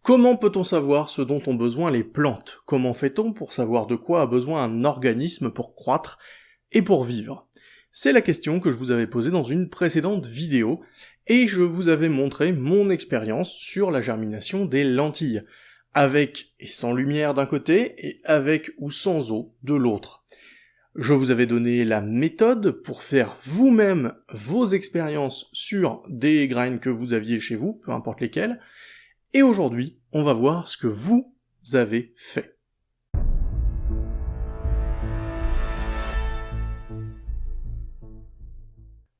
Comment peut-on savoir ce dont ont besoin les plantes? Comment fait-on pour savoir de quoi a besoin un organisme pour croître et pour vivre? C'est la question que je vous avais posée dans une précédente vidéo, et je vous avais montré mon expérience sur la germination des lentilles, avec et sans lumière d'un côté, et avec ou sans eau de l'autre. Je vous avais donné la méthode pour faire vous-même vos expériences sur des graines que vous aviez chez vous, peu importe lesquelles, et aujourd'hui, on va voir ce que vous avez fait.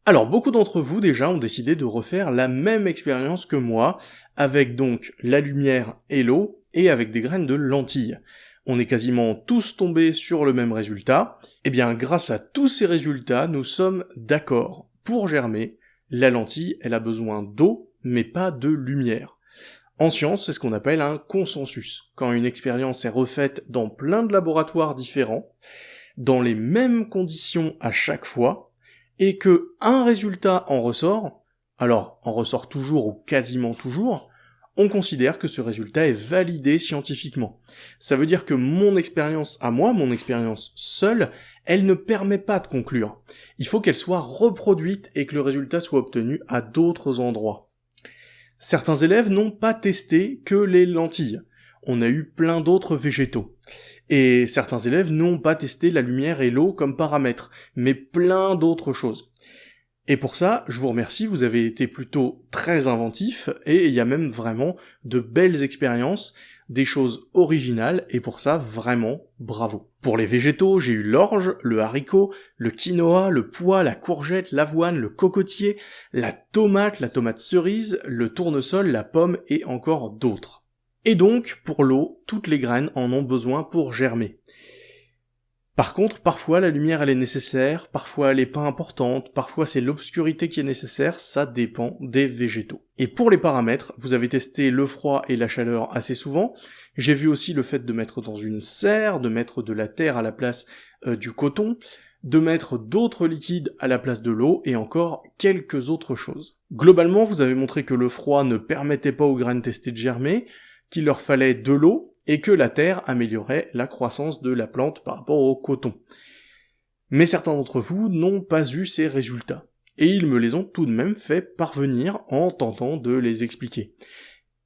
Alors, beaucoup d'entre vous déjà ont décidé de refaire la même expérience que moi, avec donc la lumière et l'eau, et avec des graines de lentilles. On est quasiment tous tombés sur le même résultat. Eh bien, grâce à tous ces résultats, nous sommes d'accord. Pour germer, la lentille, elle a besoin d'eau, mais pas de lumière. En science, c'est ce qu'on appelle un consensus. Quand une expérience est refaite dans plein de laboratoires différents, dans les mêmes conditions à chaque fois, et que un résultat en ressort, alors en ressort toujours ou quasiment toujours, on considère que ce résultat est validé scientifiquement. Ça veut dire que mon expérience à moi, mon expérience seule, elle ne permet pas de conclure. Il faut qu'elle soit reproduite et que le résultat soit obtenu à d'autres endroits. Certains élèves n'ont pas testé que les lentilles. On a eu plein d'autres végétaux. Et certains élèves n'ont pas testé la lumière et l'eau comme paramètres, mais plein d'autres choses. Et pour ça, je vous remercie, vous avez été plutôt très inventifs, et il y a même vraiment de belles expériences, des choses originales, et pour ça, vraiment, bravo. Pour les végétaux, j'ai eu l'orge, le haricot, le quinoa, le pois, la courgette, l'avoine, le cocotier, la tomate cerise, le tournesol, la pomme, et encore d'autres. Et donc, pour l'eau, toutes les graines en ont besoin pour germer. Par contre, parfois la lumière elle est nécessaire, parfois elle est pas importante, parfois c'est l'obscurité qui est nécessaire, ça dépend des végétaux. Et pour les paramètres, vous avez testé le froid et la chaleur assez souvent, j'ai vu aussi le fait de mettre dans une serre, de mettre de la terre à la place du coton, de mettre d'autres liquides à la place de l'eau, et encore quelques autres choses. Globalement, vous avez montré que le froid ne permettait pas aux graines testées de germer, qu'il leur fallait de l'eau, et que la terre améliorait la croissance de la plante par rapport au coton. Mais certains d'entre vous n'ont pas eu ces résultats, et ils me les ont tout de même fait parvenir en tentant de les expliquer.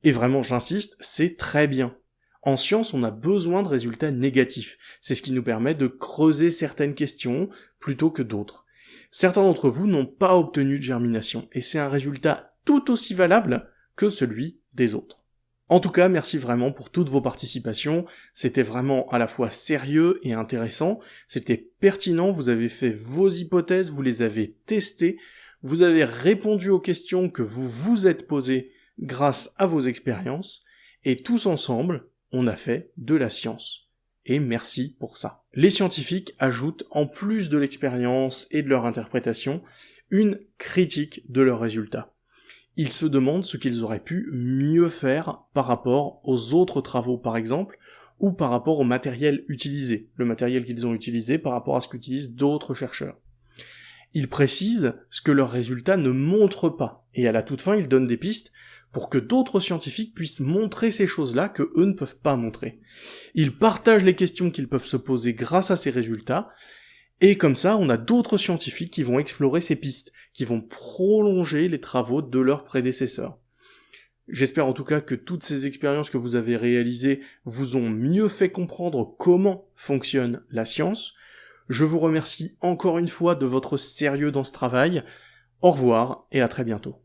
Et vraiment, j'insiste, c'est très bien. En science, on a besoin de résultats négatifs, c'est ce qui nous permet de creuser certaines questions plutôt que d'autres. Certains d'entre vous n'ont pas obtenu de germination, et c'est un résultat tout aussi valable que celui des autres. En tout cas, merci vraiment pour toutes vos participations, c'était vraiment à la fois sérieux et intéressant, c'était pertinent, vous avez fait vos hypothèses, vous les avez testées, vous avez répondu aux questions que vous vous êtes posées grâce à vos expériences, et tous ensemble, on a fait de la science. Et merci pour ça. Les scientifiques ajoutent, en plus de l'expérience et de leur interprétation, une critique de leurs résultats. Ils se demandent ce qu'ils auraient pu mieux faire par rapport aux autres travaux par exemple, ou par rapport au matériel utilisé, le matériel qu'ils ont utilisé par rapport à ce qu'utilisent d'autres chercheurs. Ils précisent ce que leurs résultats ne montrent pas, et à la toute fin ils donnent des pistes pour que d'autres scientifiques puissent montrer ces choses-là que eux ne peuvent pas montrer. Ils partagent les questions qu'ils peuvent se poser grâce à ces résultats, et comme ça, on a d'autres scientifiques qui vont explorer ces pistes, qui vont prolonger les travaux de leurs prédécesseurs. J'espère en tout cas que toutes ces expériences que vous avez réalisées vous ont mieux fait comprendre comment fonctionne la science. Je vous remercie encore une fois de votre sérieux dans ce travail. Au revoir et à très bientôt.